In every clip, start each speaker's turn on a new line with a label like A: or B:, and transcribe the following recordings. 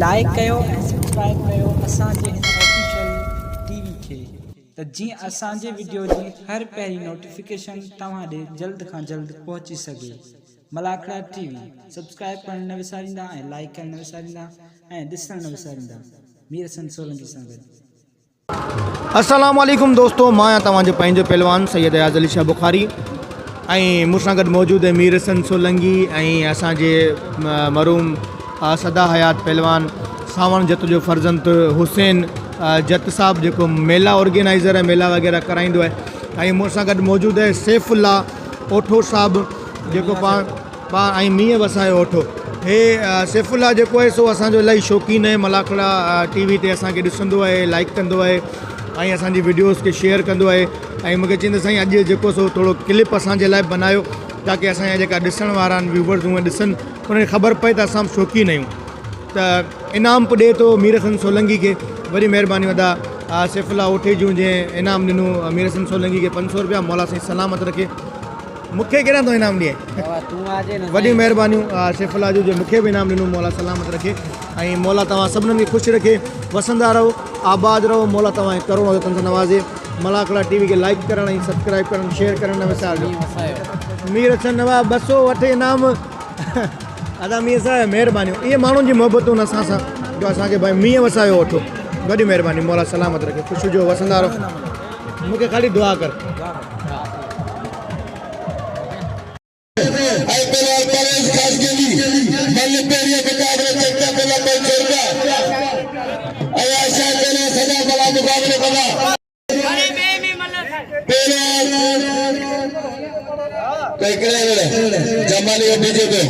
A: Like कयो ऐं subscribe कयो असांजे हिन ऑफिशियल टीवी खे त जीअं असांजे वीडियो जी हर पहिरीं नोटिफिकेशन तव्हां ॾे जल्द खां जल्द पहुची सघे। मलाखड़ा टीवी सब्सक्राइब करण न विसारींदा ऐं लाइक करण न विसारींदा ऐं ॾिसण न विसारींदा। मीर हसन सोलंकी सां गॾु।
B: अस्सलाम वालेकुम दोस्तों, मां तव्हांजो पंहिंजो पहलवान सैयद अयाज़ अली शाह बुखारी ऐं मूंसां गॾु मौजूदु आहे मीर हसन सोलंकी ऐं असांजे मरूम सदा हयात पहलवान सावण जत जो फर्ज़ंद हुसैन जत साहब जेको मेला ऑर्गेनाइज़र है, मेला वग़ैरह कराईंदो आहे। ऐं मूंसां गॾु मौजूदु आहे सैफुल्ला ओठो साहब जेको पाण ऐं मींहं वसायो ओठो। हे सैफुल्ला जेको आहे सो असांजो इलाही शौक़ीन आहे, मलाखड़ा टीवी ते असांखे ॾिसंदो आहे, लाइक कंदो आहे ऐं असांजी वीडियोज़ खे शेयर कंदो आहे। ऐं मूंखे चवंदो साईं अॼु जेको सो थोरो क्लिप असांजे लाइ बनायो ताकी असांजा जेका ॾिसण वारा आहिनि व्यूवर्स उहे ॾिसनि, उन्हनि खे ख़बर पए त असां शौक़ीन आहियूं। त इनाम ॾिए थो मीर हसन सोलंकी खे, वॾी महिरबानी अदा सैफुल्ला ओठे जूं जंहिं इनाम ॾिनो मीर हसन सोलंकी खे 500 रुपया। मौला साईं सलामत रखे। मूंखे कहिड़ा थो इनाम ॾिए? वॾी महिरबानी सैफुल्ला जो मूंखे बि इनाम ॾिनो, मौला सलामत रखे। ऐं मौला तव्हां सभिनीनि खे ख़ुशि रखे, वसंदा रहो, आबाद रहो। मौला तव्हां करोड़ो रतन सां नवाज़े। मलाखड़ा टीवी खे लाइक करण ऐं सब्सक्राइब करण शेयर करण न विसारिजो। मीर हसन नवाब 200 वठे इनाम। अदा मीर साहिब महिरबानी, इहे माण्हुनि जी मोहबतूं असां सां जो असांखे भाई मींहं वसायो वठो। वॾी महिरबानी, मौला सलामत रखे, ख़ुशि जो वसंदा रहो। मूंखे ख़ाली दुआ कर।
C: जमाली बीजेपी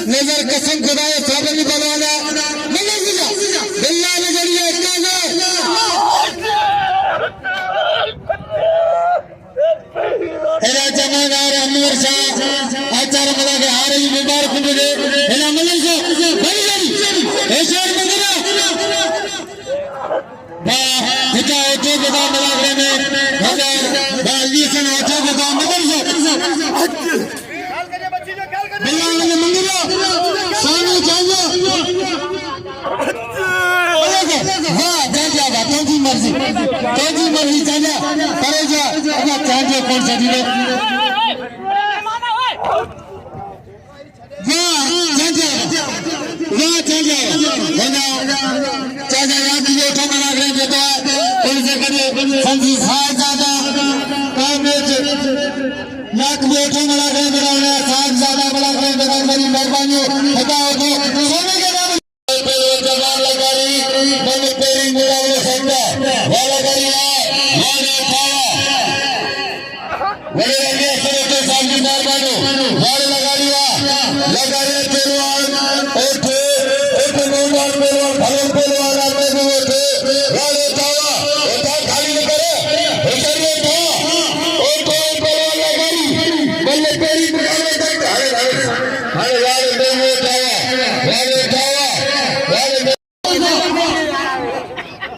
C: नजर कसम खुदा साबर भी बोलवाना बिल्ला नजरिया एरा जमादार अनवर शाह आचार मला के हारे मुबारक दे एला मलन से बड़ी बड़ी ऐशर मंगरा वाह हिता ओटे जदा मलागरे में हजार बाजी सन ओटे जदा नगर से बिल्ला ने मंगरा सामने जाओ वाह जाएगा तेरी मर्जी जाना करेगा अब चाहे कौन सा दिन वाह चाचा याद दिए तो मना रहे बेटा उनसे करिए संजीव खाए ज्यादा काम में मुलाकात कराने साथ ज्यादा मुलाकात कराने की मेहरबानी बताओ तो सोने के नाम पे जवान लगाई बने तेरी मुलाकात संगा वाला करिया वाले खावा वाले रंगे से के सामने मेहरबानी वाले लगा लिया तेरवान ओठे एक नौजवान पेलवान भले पेलवान में भी ओठे वाले खावा ओठा खाली न करे उधर में था ओठे पेलवान लगाई बल्ले तेरी मुलाकात संगा वाले वाले में खावा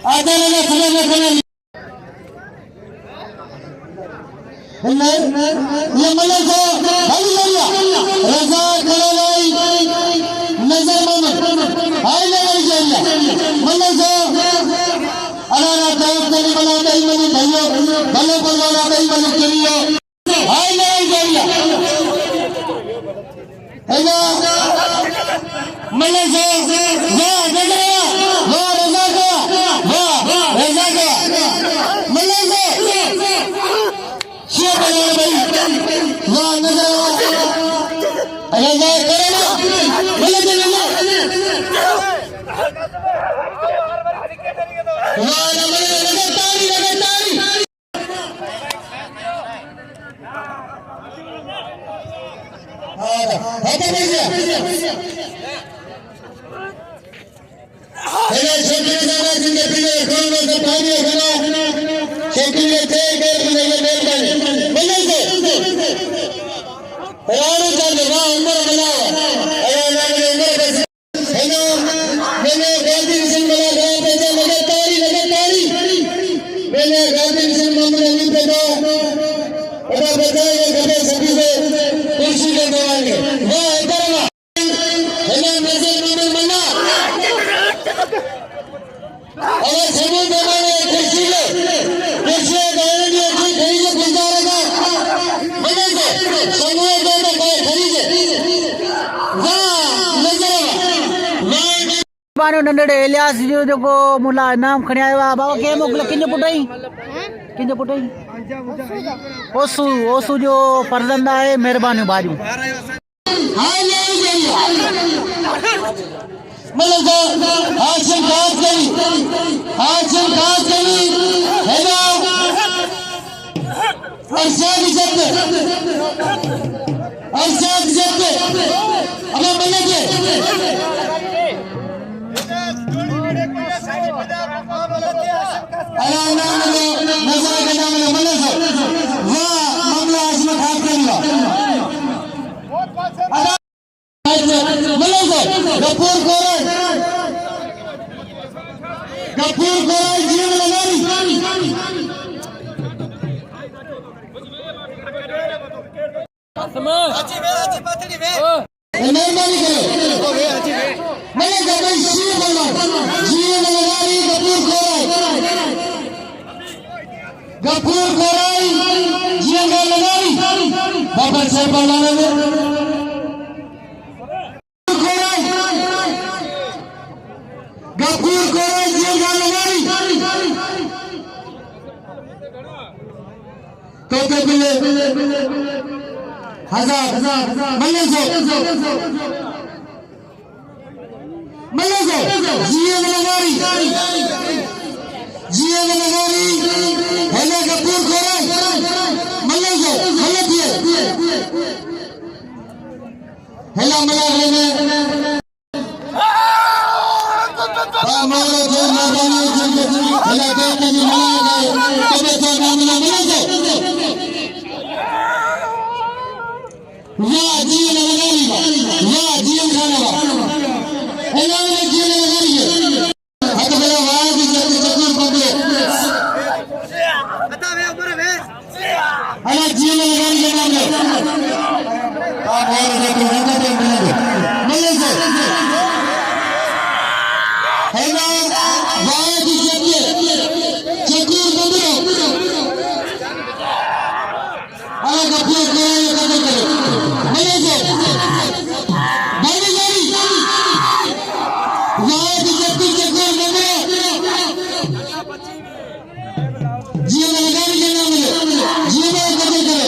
C: आधा लगा समय में ये मलक को भाई लिया रजा करोलाई नजर मोहम्मद हाय नजर जल्ला मलक को अलाना दाऊद ने बना दई मनी भाइयों भले परवाना दई मनी करियो हाय नजर जल्ला हेलो मलक को वाह नजर वाह रजा को वाह रजा को मलक को शेर बना भाई वाह नजर रजा करो मलक को वाह नजर तारी हेलो छोटे दादा जिंदगी पीले कौन लोग पानी खाना छोटी ले थे कर ले मेहरबानी बोले से राणू चल वाह उम्र बनाओ अरे नाम ले उम्र बस हेलो मैंने गांधी सिंह बोला गांव पे से लगे तारी मैंने गांधी सिंह मोहम्मद अली पे दो और बताइए कब सभी से कुर्सी ले देवांगे वाह इधर वाह हेलो नजर मोहम्मद मन्ना अगर सभी देवाने कुर्सी ले गाड़ी अच्छी खरीदे गुजारेगा मने को समूह को तो कोई खरीदे वाह नजर
D: बानो नंढड़े इलियास जो जेको मुला इनाम खणी आयो आहे बाबा कंहिं मोकिलियो किंजो पुटई ओसू जो फर्ज़ंद आहे महिरबानी भाॼियूं
C: हाय ले मतलब हाशिम खास करी हेलो अरशद जब्बे अबे मने के अरे नाम लो नजर के नाम लो मने से वाह मामला हाशिम खास करी गफूर कोराई जीवन लगारी मेहरबानी करो मैंने कहा शीर बोला जीवन लगारी गफूर कोराई जीवन लगारी बाबा साहब बोला गफूर कोराई जीवन लगारी तो बिले हजार मल्ले से जीवन लगारी हेलो गफूर कोराई मल्ले दिए हेलो मला हमारा जो मेहरबानी हेलो कहते हैं मला कबे तो नाम ना मल्ले वाह जीवन लगारी वाह जीवन खाना हेलो जीवन लगारी हद बड़ा वाह की चतुर पकड़े हेलो जीवन लगारी के नाम ले आप और देखो मल्ले से हेलो वाह की चतुर पकड़े अरे गफूर कोराई कदम करे मल्ले से जीवन लगारी के नाम ले जीवन कदम करे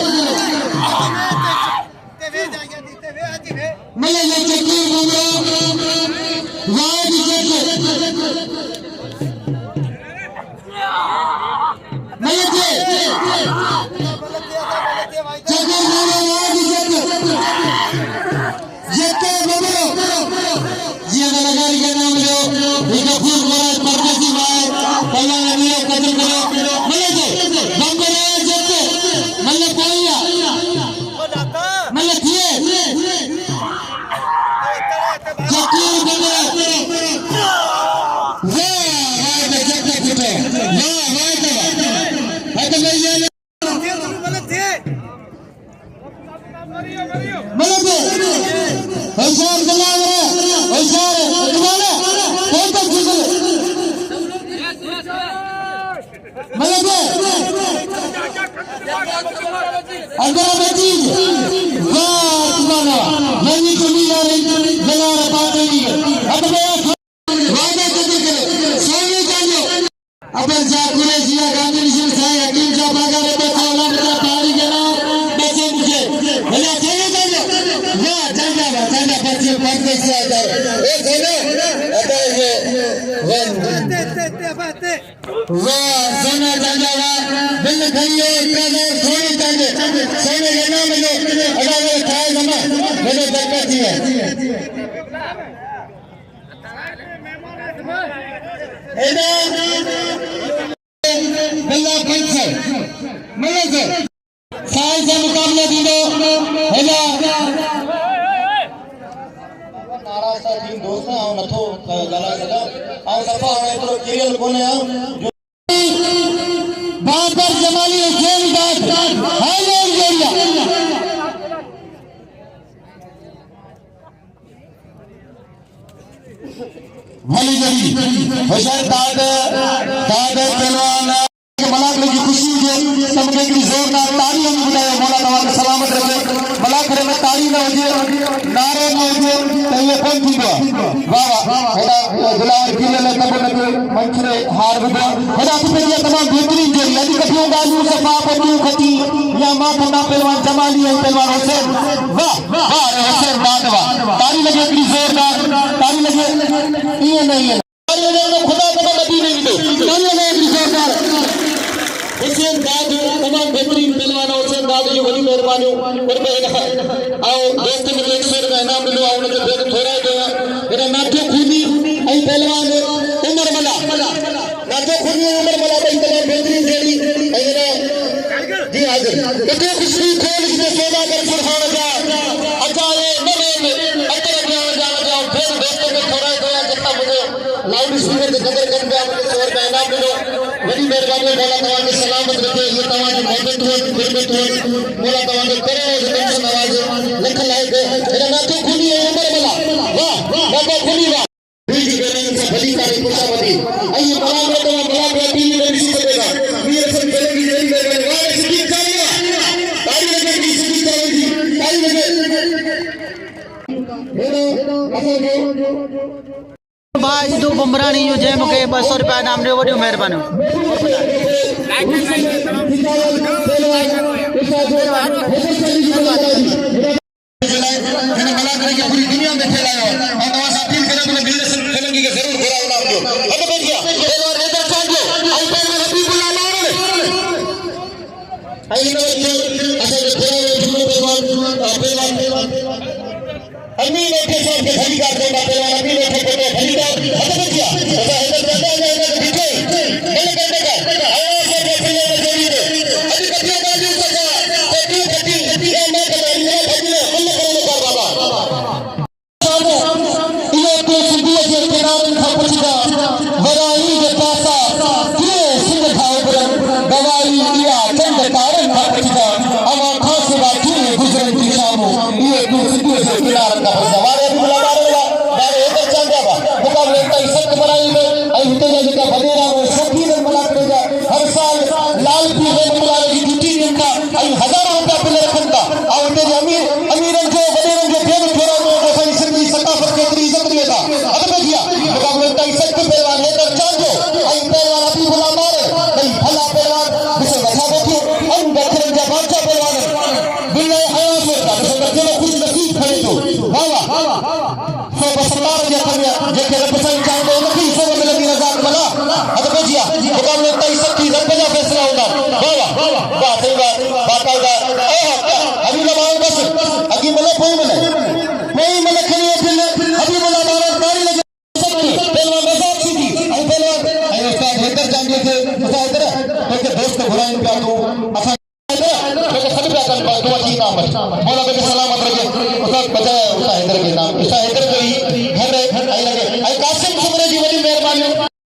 C: मलक अगर बची वाह तुम्हारा मनी तुम्ही गला पाटली अब वादा करके सोने जानो अपन जाकुरे जिया गांधी जी से हकीम जा बाजार पे कोला का तारी गना बचे मुझे भला सोने जानो वाह जाना बच्चे पढ़ते से आ जाओ ए सोने अब ये वाह सोना जाना बिल खइए कदर सोने जाने सोने के नाम लो अगर खाए जमा मैंने बरकत दी है बिल्ला पंच मलक साल से मुकाबला दीदो हेला नाराज़ थी दोस्त ऐं नथो ॻाल्हाए सघां ऐं सफ़ा हाणे एतिरो क्लियर कोन्हे बाबर जमाली हुसैन बाग हाले जोड़िया वली जड़ी हुसैन दाद पहलवान मलाक की खुशी जो सबके की जोरदार ताली हम बुलाए मौला तवाल सलामत रखे मलाक रे में ताली न हुजे नारे न हुजे तो ये कौन थी वाह वाह हेदा गुलाम किले ले तब न मंचरे हार बुदा हेदा पे ये तमाम बेहतरीन जोड़ी यदि कथियो गालू सफा पटू खती या मां खंडा पहलवान जमाली है पहलवान हुसैन वाह वाह हुसैन दादवा ताली लगे की जोरदार ताली लगे ये नहीं है ताली लगे खुदा को नबी नहीं दो ताली लगे की जोरदार हुसैन दाद तमाम बेहतरीन पहलवान हुसैन दाद जो वली मेहरबानी और पे आओ दोस्त मिले 100 रुपया इनाम मिलो आओ उनके भेद थोड़ा गया मेरा नाट्य खूनी आई पहलवान उमर मला नाट्य खूनी उमर मला भाई तमाम बेहतरीन जोड़ी आई मेरा जी हाजिर कितने खुशी खोल के सोना कर सुरहान जा अजाए नवे में अंतर गया जाओ फिर दोस्तों में थोड़ा गया जितना मुझे लाउड स्पीकर के कदर कर दिया मुझे 100 रुपया इनाम मिलो बड़ी मेहरबानी मौला तवाल की सलामत रखे ये तवाल की मोहब्बत हो खिदमत हो मौला तवाल के करोड़ों टेंशन आवाज लख लाए दे मेरा नातो खुली है उमर मला वाह नातो खुली वाह बीजी गरन से भली कारी खुशामदी आइए मलाक में तमाम मलाक में टीवी में रिसीव करेगा वीर सब चलेगी जल्दी मेरे वाह सिद्दीक चाहिए ताली लगे की सिद्दीक चाहिए ताली लगे हेलो असो
D: भाई सिद्धू बुमरानी जो जय मूंखे 200 रुपया इनाम ॾियो वॾियूं महिरबानी
C: पूरी दुनिया में फैलायो और तव्हां सां अपील करियां त वीर सोलंकी खे ज़रूर घुरा इनाम ॾियो हथ बच गया पहलवान रेदर चांडियो आई पहलवान हबीबुल्लाह लाल आई इन वक्त असांजे पहलवान अमीन बैठे साहब के खलीकार कोटा पहलवान अमीन बैठे कोटे खलीकार हथ बच गया ऐसा हैदर चांदा है पीछे मैंने कहने का आवाज से बैठे हैं जोड़ी में अभी कटिया गाली सका कटी ये मैं कटाई है भजने अल्लाह करे कर बाबा ये तो सिद्धि के किनारे था पुछदा वराई के पासा ये सिंह खाओ बरन दवाई दिया चंद कारण था पुछदा अब खास बात है गुजरन की शामो ये तो सिद्धि के किनारे का सवारे बुला मारेगा बारे इधर चल जावा मुकाबले का इज्जत बनाई में आई हिते का बनेरा में सभी ने मना करेगा हर साल लाल की है मुलाले की ड्यूटी देता आई हजारों रुपया बिल रखता और उनके अमीरन जो बनेरन जो भेद थोड़ा में जैसा इसकी सकाफत के इज्जत देता अब मैं किया मुकाबले का इज्जत के पहलवान है तो चाल दो आई पहलवान अभी बुला मारे नहीं भला पहलवान जिसे बचा बैठे हम बैठे जब बादशाह पहलवान बिल्ले हया से जिसे बच्चे में खुश नसीब खड़े तो वाह वाह सो बसतार जे करिया जे के रिप्रेजेंट चाहते हैं कि सो में लगी रजा वाला अब भेजिया मुकाबले का इज्जत की रब का फैसला होगा वाह वाह सही बात आएगा अभी लगाओ बस अभी मतलब कोई मतलब खड़ी फिर अभी मतलब मारा तारी लगे पहलवान रजा सीधी आई पहलवान आई उस्ताद हैदर जानिए थे उस्ताद इधर तो दोस्त बुलाएं का तो असा मौला के सलामत रखे उस्ताद बचाए उस्ताद हैदर के नाम उस्ताद हैदर को ही घर आई लगे आई कासिम सुमरे जी बड़ी मेहरबानी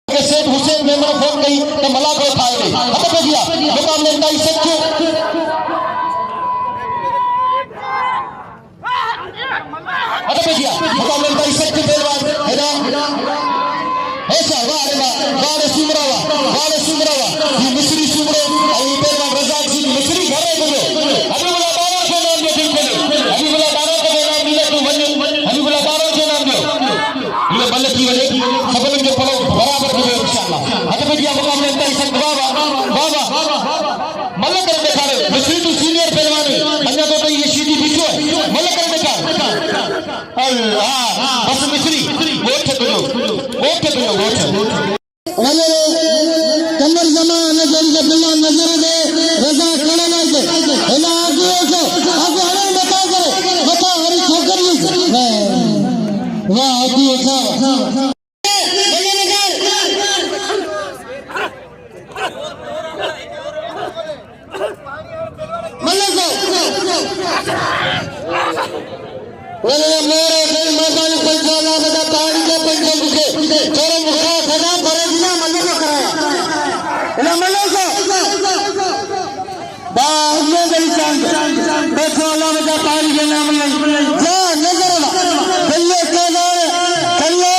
C: के सेठ हुसैन मेमन फोन गई तो मलाक को खाए नहीं अब तो दिया मुकाबले का इज्जत क्यों अब तो दिया मुकाबले का इज्जत के पहलवान हैदर ऐसा वाह रे सुमरावा जी मिस्री सुमरो आई पहलवान रजाक जी मिस्री घरे बोलो हबीबुल्लाह बारो के नाम दे दिल खोले हबीबुल्लाह बारो के नाम दिले तू वने हबीबुल्लाह बारो के नाम दो ये बल्ले की वजह सबल जो पलो बराबर हो इंशाअल्लाह हद पे दिया मुकाबले अंदर संग बाबा बाबा मल्ल कर देखा मिस्री तू सीनियर पहलवान अन्य तो ये सीधी बिचो मल्ल कर देखा अल्लाह बस मिस्री वोट दो कमर जमा नजर के बिल्ला नजर दे रजा खड़ा ना दे हला आगे से आगे हरे बता हरी छोकरी वाह आगे सा मेरे दिल मजाल पैसा लागदा ताड़ी के पैसा मुझे तेरे मुखरा खदा फरेजना मल्ले को कराया ना मल्ले को बाहर गई चांद देखो अल्लाह बता ताड़ी के नाम ले जा नजर ना बल्ले के नाम कल्ले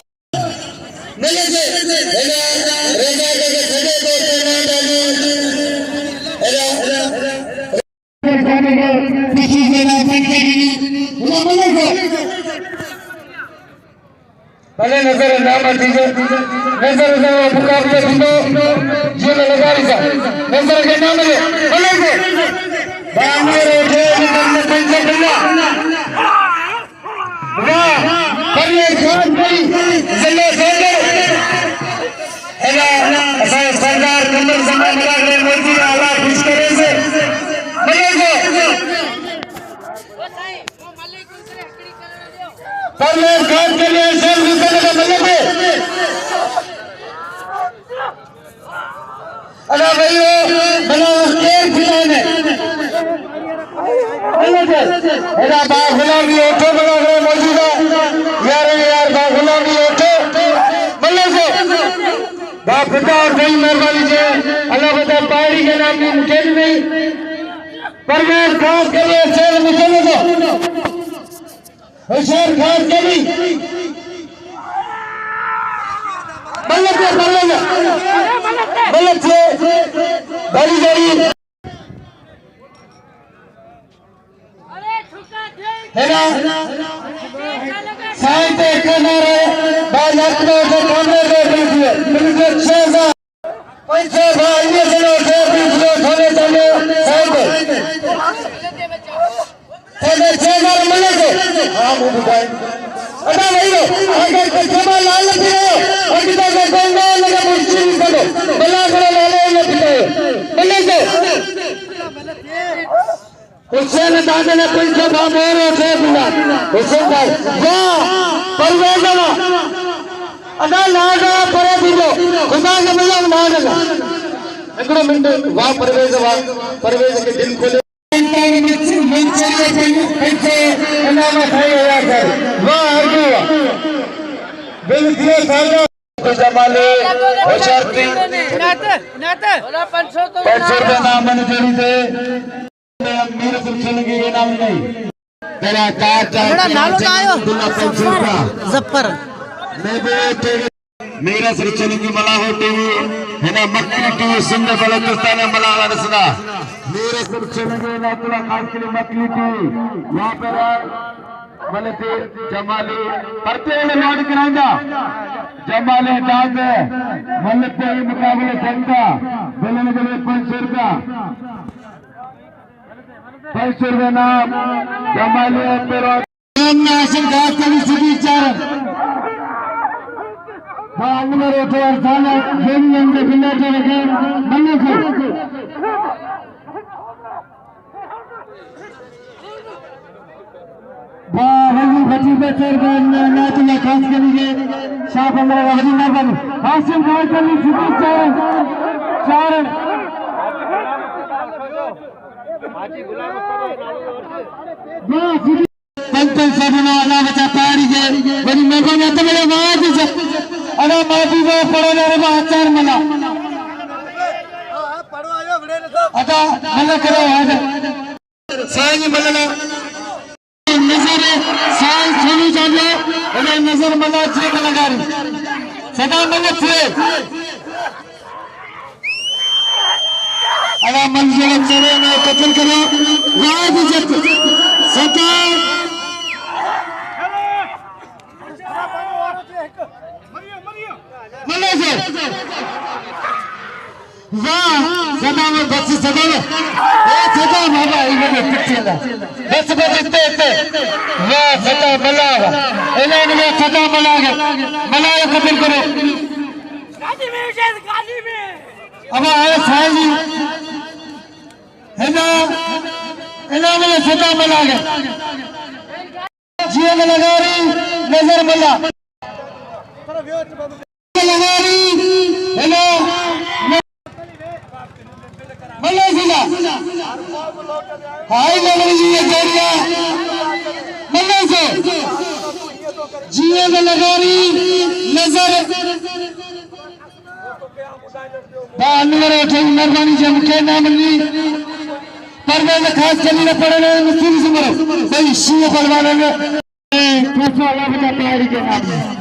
C: मल्ले से रेजा के खड़े को नाम डाली किसी के नाम पे भले नजर नाम दीजिए नजर से मुकाबले दिलो ये लगा रहा नजर के नाम ले भले से बांगे रोटे निकलने पंचे बिल्ला वाह करिए खान भाई जिले सेंटर एला असा सरदार कमर समय मिला के मोदी आला खुश करे से भले से परले खान के लिए सेल निकलने का मजे पे अरे भाइयों बना खेल खिलाने एरा बागुला भी उठो बना है मौजूदा यार बागुला भी उठो बल्ले से बापदा और कई मेहरबानी से अल्लाह बता पारी के नाम की मुझे नहीं परवेज खान के लिए सेल निकलने को होशियार खान के भी बल्ले से बड़ी है ना साइड एक नारे बाजार में जो सामने दे दीजिए मुझे 6000 पैसे भाई ये चलो दे दीजिए थोड़े चलो साइड थोड़े 6000 मिले को हां मुझे भाई अरे भाई अगर कस्टमर लाल पियो और कितना का गंगा लगा मुश्किल करो बला करो लाले न पियो मिले को हुसैन दादा ने पैसे बाबोरो थे बिना हुसैन भाई वाह परवेज़ना अदा लागा परे दिलो खुदा के मिला ना लगा एकड़ो मिनट वाह परवेज़ के दिल खोले पैसे इनाम खाई हुआ कर वाह अर्जुआ बिल्कुल सालो जमाले होशियारती नाते 500 रुपए नाम मन जोड़ी थे मीर सुलगी के नाम नहीं तेरा कार
D: बड़ा नालो ना आयो जफर
C: मेरा श्री चलगी मलाहो टीवी है ना मक्की टीवी सिंध बलोचिस्तान मलाहा रसना मेरा श्री चलगी नातुला खास के लिए मक्की टीवी यहाँ पर मलते जमाले परते ने नोट कराएगा जमाले दाद मलते मुकाबले संता बोलने के लिए 500 रुपया 500 रुपये नाम जमाले पेरो नासिर घाट के लिए सीधी चार बांग में रोटे और थाना जेनी अंदर बिना चले गए बनने से बाहली बची बेचर नाचना खास के लिए शाह पंद्रह वही ना बन हासिम घाट के लिए सीधी चार पंचन सबना अल्लाह बचा पारी के बड़ी मेघों में तो मेरे माँ से अरे माफी वो पढ़ो ना रे आचार मना अदा मना करो आज साईं मना नजर साईं सुनी जाने अरे नजर मना चेक लगा रही सदा मना चेक अड़ा मंजिल चढ़े में कतल करो वाद जत सता मले से वाह सदा में बस सदा में ए सदा बाबा इने पिछला बस इते वाह सदा मला इन्हें ने सदा मला कतल करो अब आए साजी है ना इन्हें ने सदा मला जिया लगारी नजर मला लगारी है ना मल्ला सीधा हाय लगरी जी ये जोड़िया मल्ला से जिए में लगारी नजर बानवर उठे मेहरबानी से मुखे नाम ली परवेज खास चली न पड़े मुस्लिम से मरो भाई शिव बलवाने में पैसा अल्लाह बचा तैयारी के नाम में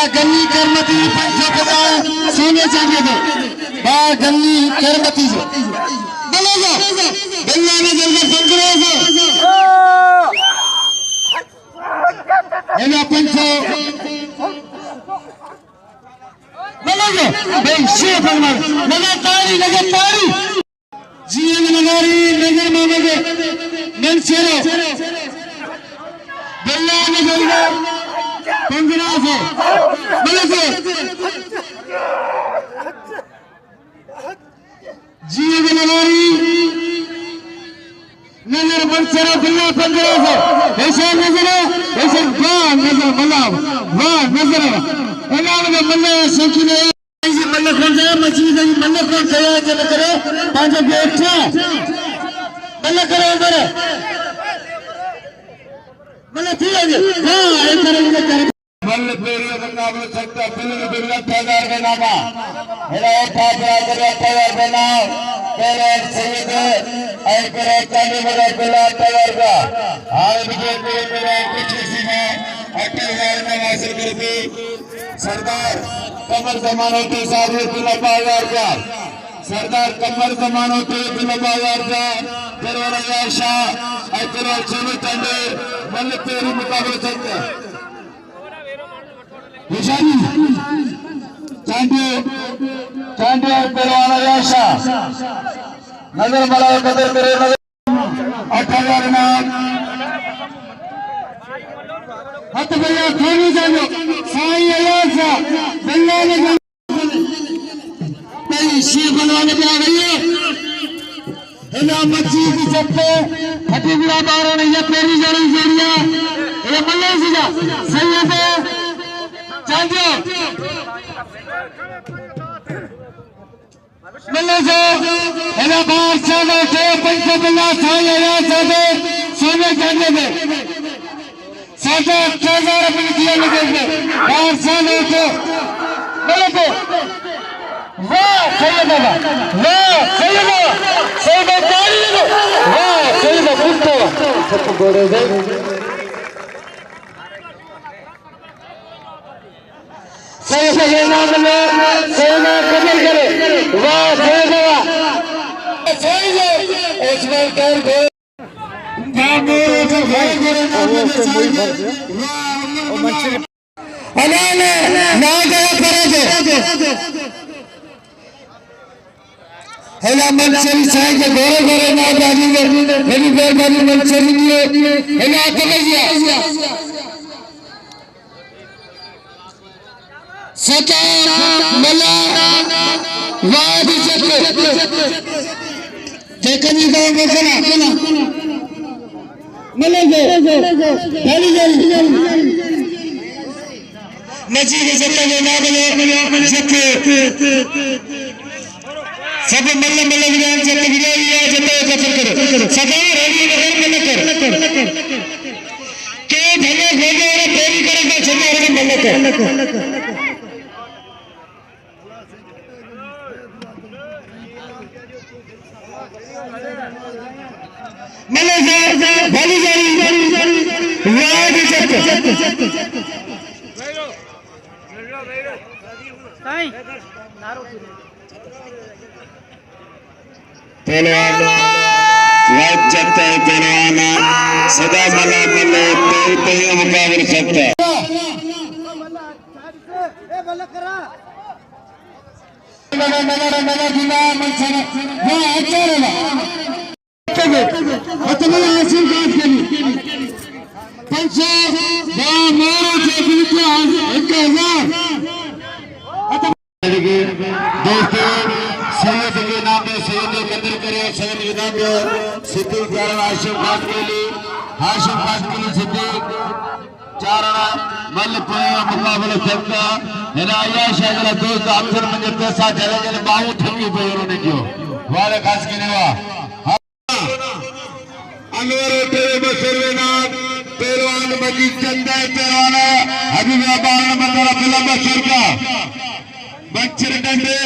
C: गली करमती पंचों के साथ सोने चाहिए थे गली करमती से बोलेगा गल्ला में जल्दी पंचों से पंचों बोलेगा भाई शिव भगवान लगा तारी जीवन लगारी नजर मानोगे मिल चेरो गल्ला में जल्दी पंजरा से बोले से जीवन लगारी नजर बंसरा बिल्ला पंजरा से ऐसा नजर वाह नजर मल्ला वाह नजर इनाम में मल्ला शौकीन है इसी मल्ला कौन सा मछली का मल्ला कौन सा है चल करे पांच बैठा मल्ला करो इधर मल्ला ठीक है हां एक करेंगे बल पेरियो मुकाबले सकता फिल्म बिल्ला 8000 के नामा हेरा ठाकरा करे 8000 के नाम पहले सईद आई करे चांदी में बिल्ला 8000 का हाल विकेट पे मेरा कुछ किसी ने 8000 में हासिल करके सरदार कमर जमानों के साथ बिल्ला 5000 का सरदार कमर जमानों के बिल्ला 5000 का करवाला शाह आई करे चलो चंदे बल पेरी मुकाबले सकता निशानी चांदी पहलवान याशा नजर मला कदर करे 8000 नाम हत भैया थोड़ी जानो साई याशा बल्ला ने भाई शेर बनवाने पे आ गई है इना मच्छी की चप्पे हटीबला बारो ने ये पेरी जड़ी जेरिया ये मल्ले सीधा सही है चांदियो मल्ले से इना बादशाह ने के पंच बिल्ला साई याशा दे सोने चांदी में 8000 रुपये दिया लगे बादशाह ने तो बोले तो वाह सही बाबा वाह सही बाबा सही बाबा वाह सही बाबा कुत्ता सब गोरे दे सही सही नाम में सेना कबूल करे वाह सही बाबा सही है इसमें कर दे गाने के भाई गोरे नाम में सही वाह मंत्री अलाने ना गया करे हेला मंचरी साईं के गोरे गोरे ना जानी मेरी मेहरबानी मंचरी लिए हेला कलेजिया सता मला वाद जत देखनी गांव में करा मले जे गाली नची के सत्ता में ना बने जत सब मल्ल विधान जत विजय जत कथन करो सदा रेडी नगर मल्ल कर के भले भोगे और पेरी करेगा सदा रेडी मल्ल कर मल्ल से भली जारी वाद जत पहलवान वाइट चलता है, पहलवान सदा मला मल्ले तो मुकाबला सकता है। दोस्तों सैयद के नाम पे सैयद कदर करे, सैयद के नाम पे सिद्दीक चारण हाशिम खास के लिए सिद्दीक चारण मल पया मुकाबला सकता है ना। आया शायद दोस्त अफसर मुझे पैसा चले चले बाहू ठगी पे उन्होंने क्यों वाले खास के नेवा अनवर उठे बसरनाथ पहलवान मजीद चंदा पहलवान हबीब बाल नंबर फिल्म बसर का बच्चर डंडे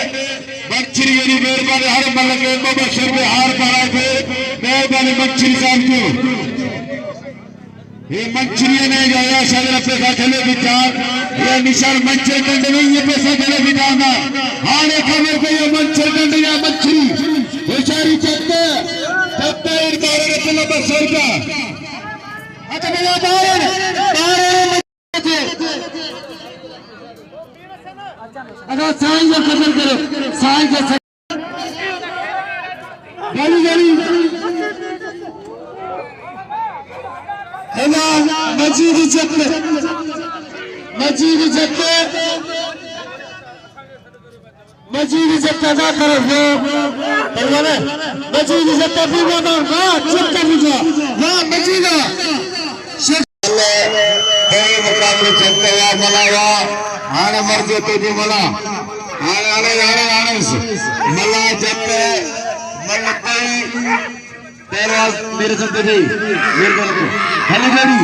C: बच्चरी मेरी मेहरबानी हर मल के बशर में हार पड़ा थे मेहरबानी मच्छरी साहब को ये मच्छरी नहीं जाया शायद पैसा चले विचार ये निशान मच्छर डंडे नहीं ये पैसा चले विचारना हाँ ने खबर को ये मच्छर डंडे या मच्छरी होशियारी चलते चलते इन बारे में फिल्म बसर का अच्छा मेरा बारे अगर साईं को कदर करो साईं के गली गली है ना मजीद चक्के ना करो परवाने मजीद चक्के भी वो ना चक्के भी जो ना मजीद कोई मुकाबले चलते हुआ मलावा आने मर जाते जी मला आने मला जब मलते तेरा मेरे साथ भी मेरे को खाली गाड़ी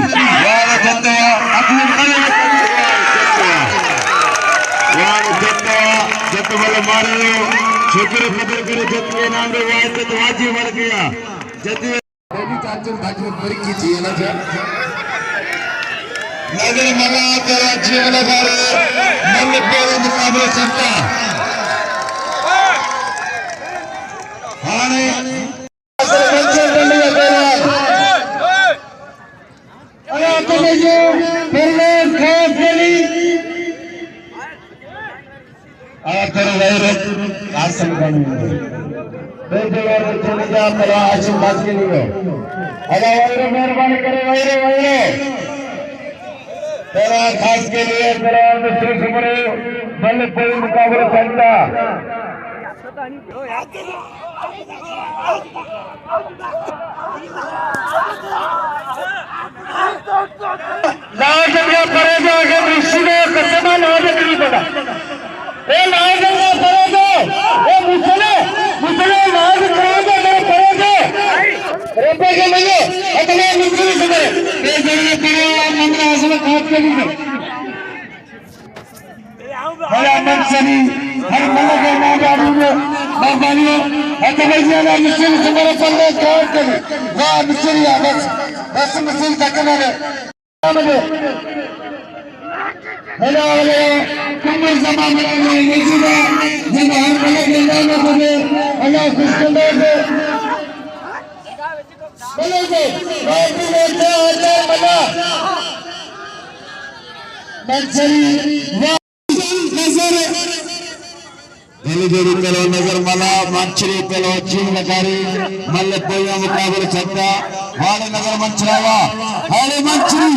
C: वाला चलते हुआ अपने जब वाला मारे छोकरे पकड़ करे जब के नाम रे वाज तो वाजी मर गया जब बेबी चाचन भाजी मर की थी ना जा नगर मला तेरा जीवन बारे मन पे मुकाबला चलता हाने बंचर कर लिया तेरा अरे तो जो पहले खास गली और तेरे वैर आज समझाने में बेटे और चले जा तेरा आशीर्वाद के लिए अरे वैर मेहरबानी करे वैर तेरा खास के लिए तेरा मिस्टर सुमरे बल कोई मुकाबला चलता लाजंगा पड़ेगा अगर ऋषि ने कसमा लाजंग नहीं पड़ा ए लाजंगा पड़ेगा ए मुसले लाज करेगा नहीं पड़ेगा रुपए के नहीं अगले मुसले सुमरे ये जरूर पड़ेगा मंगला आसम खाप के लिए बड़ा मंसनी हर मल के नाजारू में बाबानियों अतः जियादा मिस्र सुमरे पल्ले काट कर वाह मिस्रिया बस मिस्र तकना है हेलो हेलो कमर जमा में मौजूदा जब हर मल के नाम को अल्लाह खुश कर दे बोलो जी बाबू ने अल्लाह मला मंसरी जोड़ी पहलो नजर मला मंचरी पहलो चीन नगारी मल्ल पोया मुकाबले चलता हाले नगर मंचरावा हाले मंचरी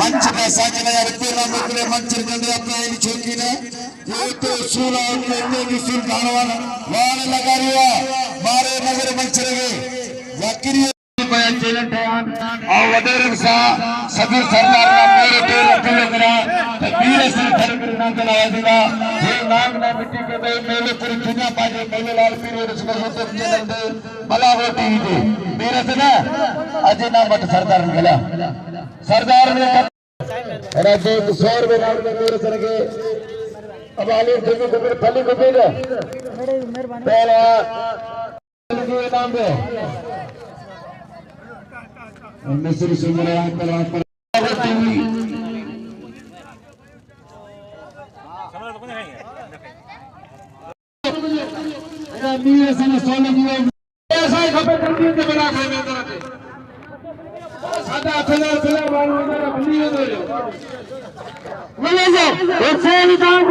C: मंच का साजना यार तेरा मुकले मंचर गंदे अपना इन छोकी ने ये तो सूला ने की सुन खानवाना हाले लगारिया मारे नगर मंचरे वकीरी बयान चैलेंज है और वदेरन सा सभी सरदार का मेरे तेरे दिल करा वीर सिंह धरकर नाम का आवाज़ा ये नाम ना मिट्टी के दे मेले पूरी दुनिया पाजे मेले लाल पीर और सुपर होते चैनल दे भला वो टीवी दे मेरे से ना अजय ना मत सरदार निकला सरदार ने अरे जो 100 रुपए नाम में मेरे सर के अब आले देखो तो फली को देगा मेहरबानी पहला नाम दे मिस्र सुमरा पर मीर सन सोलंगी ऐसा ही खबर करती है बना खाने सादा अखला अखला बाल वगैरह बंदी हो गई बोले जो हुसैन खान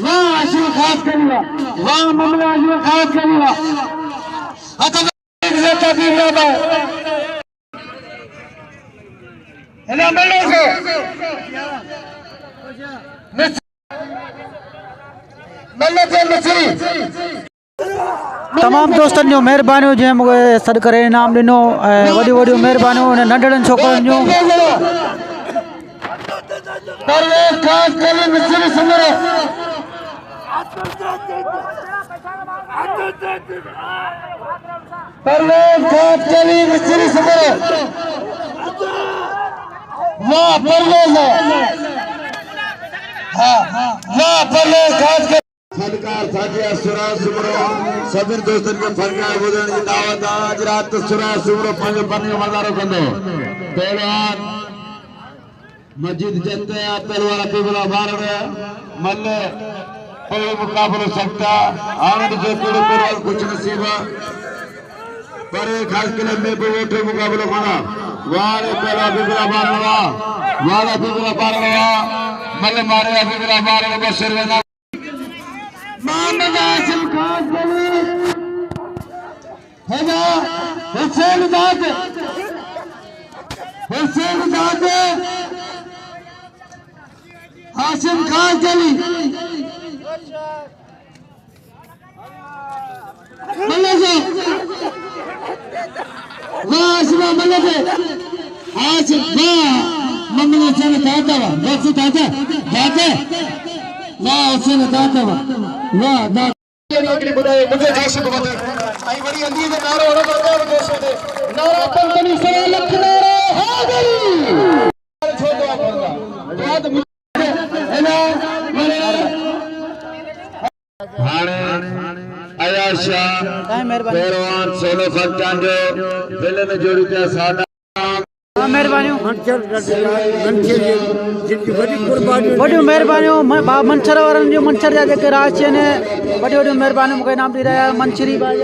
C: वाह आशु खास करेगा वाह ममला आशु खास करेगा अच्छा इज्जत दी बाबा है बोले जो
D: तमाम दोस्तन जो मेहरबानियूं जंहिं मूंखे सॾु करे इनाम ॾिनो ऐं वॾियूं वॾियूं महिरबानियूं उन नंढड़नि छोकिरनि जूं
C: फनकार साजिया सुरा सुमरो सभी दोस्तन के फनकार बुधन की दावत आज रात सुरा सुमरो पंज पंज मज़ारो कंदो पहलवान मस्जिद जनते पहलवान अबीबुल्ला बारड़ मल्ले कोई मुकाबलो सकता आनंद जो कोई पहलवान कुछ नसीबा पर खास किले में भी वोटे मुकाबलो बना वाले पहला अबीबुल्ला बारड़ वाला अबीबुल्ला बारड़ मल्ले मारे अबीबुल्ला बारड़ को सिरवेना मोहम्मद आसिम खान है ना हुसैन दाद आसिम खान चली मल्ले वाह आसिम मल्ले आसिम वाह मम्मी ने चले दादा बस दादा वाह हुसैन दादा वाह दादा मुझे जोश बहुत है आई बड़ी अंधी में नारो और जोश है नारा कंपनी से लख नारा हाजिर छोड़ो आप याद है ना हाणे आयाशा पहलवान सोनो फटान जो दिल में जोड़ी था सादा
D: महिरबानियूं वॾियूं महिरबानियूं मंछर वारनि जूं मंछर जा जेके राज आहिनि वॾियूं वॾियूं महिरबानियूं मूंखे इनाम ॾेई रहिया मंछरी भाई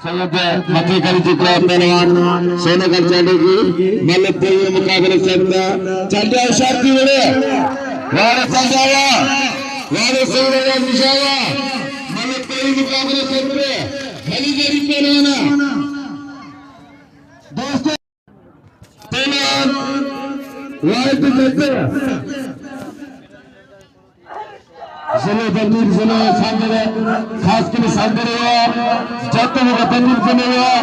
C: सैयद मथे कल जितना पहलवान सोने कल चलेगी मल्ले पूरे मुकाबले सकता चलिया शर्ती बड़े वाले संजावा वाले संजावा निशावा मल्ले पूरे मुकाबले सकते भली देरी पहलवाना दोस्तों पहलवान वाले तो सकते जिले बंदूक जिले सांगरे खास के सांगरे हुआ जाते हुए बंदूक जिले हुआ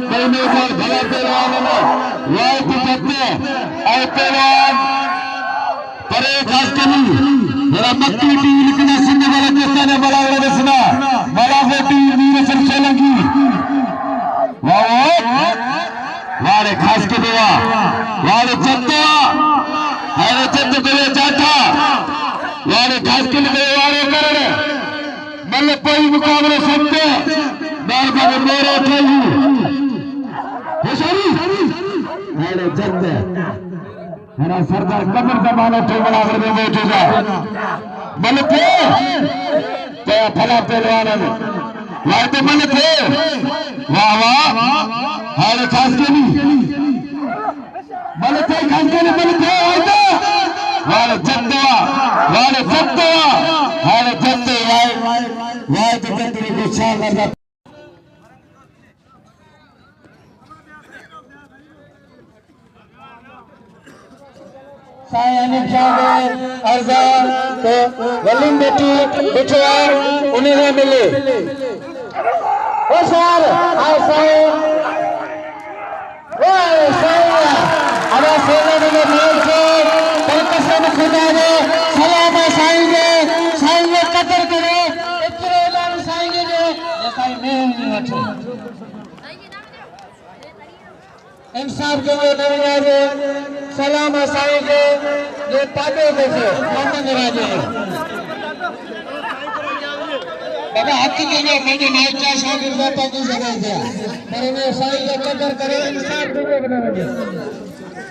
C: कई में बार भला पहलवान ने वाह तो जाते आए पहलवान परे खास के नहीं मेरा मक्की टीवी लिखना सुनने वाला किसने ने बड़ा वाला दसना बड़ा वो टीवी मीर सन सोलंगी वाह वारे खास के देवा वारे जाते देवे जाता वारे खास के लिए वारे कर मतलब कोई मुकाबले सकते बार बार मेरे उठाई होशारी वारे जल्द मेरा सरदार कमर दबाने तो बड़ा कर दे बैठेगा मतलब तो फला पहलवान ने वारे तो मतलब वाह वाह वारे खास के लिए मतलब खास के लिए मतलब वाले जद्दवा वाले जद्दे वाले तो तेरे को शान करना सायानी जागे अर्जा तो वलीम बेटी बिठवा उन्हें ना मिले ओ सर आओ साया ओ साया अब सेना ने मेल से खुदा ने सलाम साईंगे कदर करे इतने ऐलान साईंगे जो साईं में नहीं वठो इंसाफ जो नवराजे सलाम साईं के ये पाटे देखे मंगन राजे बाबा हक के जो मुझे नाचा शागिर्द पाकी जगह दिया पर उन्हें साईं के कदर करे इंसाफ जो बनावे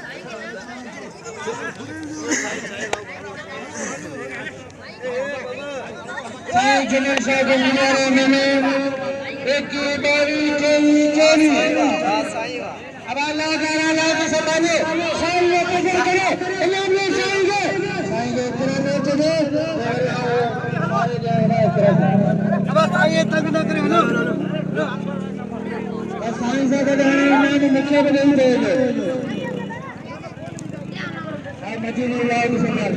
C: साईं जनरल साहब के मिनारे में एक की बारी चोरी अब अल्लाह के सताने साईं को कदर करे इल्लाह ने साईं के कुरान में दे मारे जाए अब साईं तक न करे ना साईं से कहने में मुझे भी नहीं रहे आज मजीद लाइव सुना